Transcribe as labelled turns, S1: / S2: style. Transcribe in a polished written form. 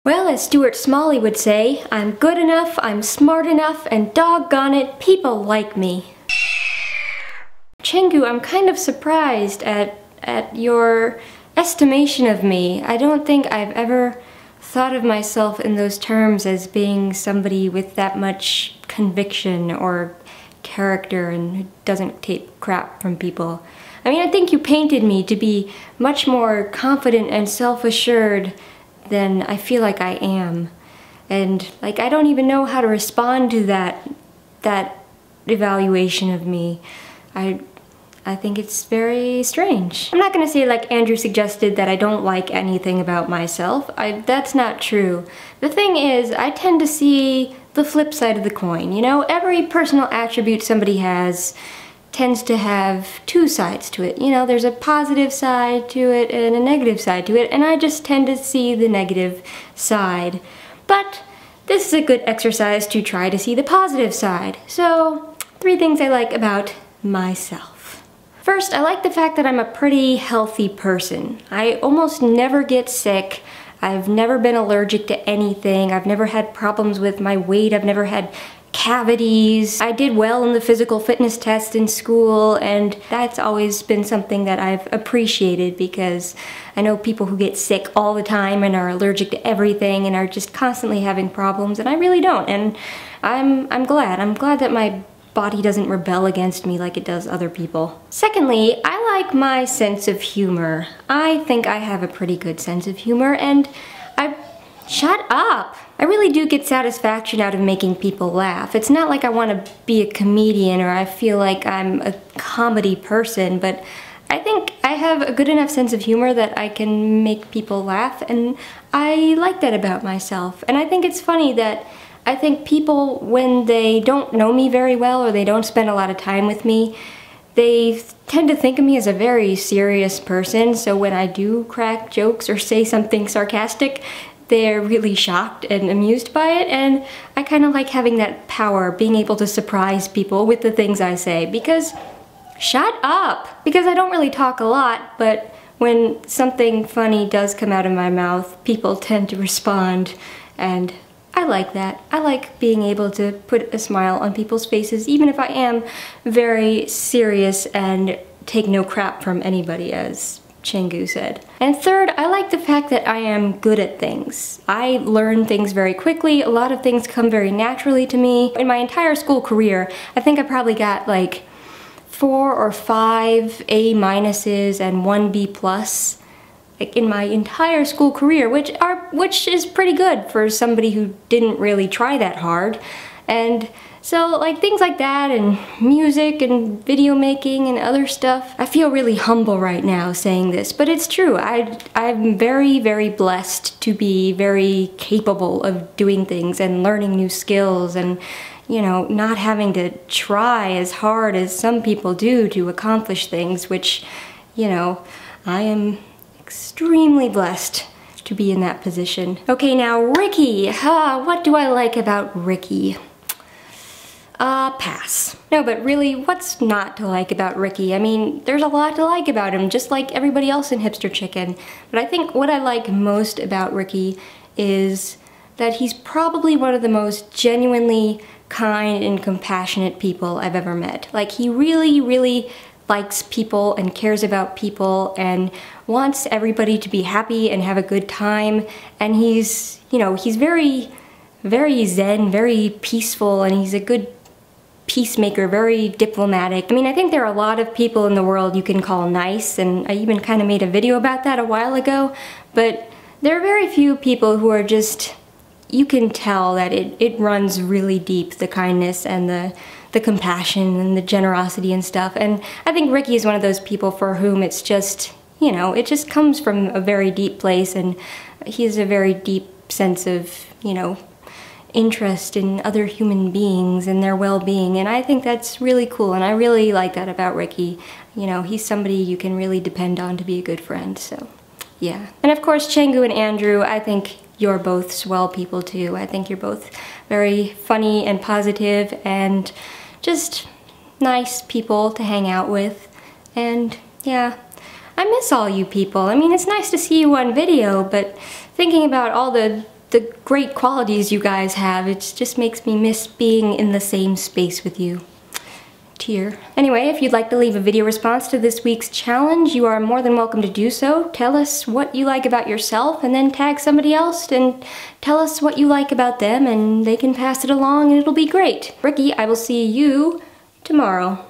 S1: Well, as Stuart Smalley would say, I'm good enough, I'm smart enough, and doggone it, people like me. Chengu, I'm kind of surprised at your estimation of me. I don't think I've ever thought of myself in those terms as being somebody with that much conviction or character and who doesn't take crap from people. I mean, I think you painted me to be much more confident and self-assured than I feel like I am. And like, I don't even know how to respond to that evaluation of me. I think it's very strange. I'm not gonna say like Andrew suggested that I don't like anything about myself. That's not true. The thing is, I tend to see the flip side of the coin. You know, every personal attribute somebody has tends to have two sides to it. You know, there's a positive side to it and a negative side to it, and I just tend to see the negative side. But this is a good exercise to try to see the positive side. So, 3 things I like about myself. First, I like the fact that I'm a pretty healthy person. I almost never get sick. I've never been allergic to anything. I've never had problems with my weight. I've never had cavities. I did well in the physical fitness test in school, and that's always been something that I've appreciated, because I know people who get sick all the time and are allergic to everything and are just constantly having problems, and I really don't. And I'm glad. I'm glad that my body doesn't rebel against me like it does other people. Secondly, I like my sense of humor. I think I have a pretty good sense of humor, and shut up! I really do get satisfaction out of making people laugh. It's not like I want to be a comedian or I feel like I'm a comedy person, but I think I have a good enough sense of humor that I can make people laugh, and I like that about myself. And I think it's funny that I think people, when they don't know me very well or they don't spend a lot of time with me, they tend to think of me as a very serious person, so when I do crack jokes or say something sarcastic, they're really shocked and amused by it, and I kind of like having that power, being able to surprise people with the things I say, because shut up! Because I don't really talk a lot, but when something funny does come out of my mouth, people tend to respond, and I like that. I like being able to put a smile on people's faces, even if I am very serious and take no crap from anybody, as Chengu said. And third, I like the fact that I am good at things. I learn things very quickly. A lot of things come very naturally to me. In my entire school career, I think I probably got like 4 or 5 A minuses and 1 B plus, like in my entire school career, which is pretty good for somebody who didn't really try that hard. And so, like, things like that, and music and video making and other stuff. I feel really humble right now saying this, but it's true. I'm very, very blessed to be very capable of doing things and learning new skills, and, you know, not having to try as hard as some people do to accomplish things, which, you know, I am extremely blessed to be in that position. Okay, now Ricky. What do I like about Ricky? Pass. No, but really, what's not to like about Ricky? I mean, there's a lot to like about him, just like everybody else in Hipster Chicken. But I think what I like most about Ricky is that he's probably one of the most genuinely kind and compassionate people I've ever met. Like, he really, really likes people and cares about people and wants everybody to be happy and have a good time. And he's, you know, he's very, very zen, very peaceful, and he's a good peacemaker, very diplomatic. I mean, I think there are a lot of people in the world you can call nice, and I even kind of made a video about that a while ago, but there are very few people who are just, you can tell that it runs really deep, the kindness and the compassion and the generosity and stuff. And I think Ricky is one of those people for whom it's just, you know, it just comes from a very deep place, and he has a very deep sense of, you know, interest in other human beings and their well-being, and I think that's really cool, and I really like that about Ricky. You know, he's somebody you can really depend on to be a good friend, so yeah. And of course, Chengu and Andrew, I think you're both swell people too. I think you're both very funny and positive and just nice people to hang out with, and yeah, I miss all you people. I mean, it's nice to see you on video, but thinking about all the the great qualities you guys have. It just makes me miss being in the same space with you. Tear. Anyway, if you'd like to leave a video response to this week's challenge, you are more than welcome to do so. Tell us what you like about yourself and then tag somebody else and tell us what you like about them and they can pass it along and it'll be great. Ricky, I will see you tomorrow.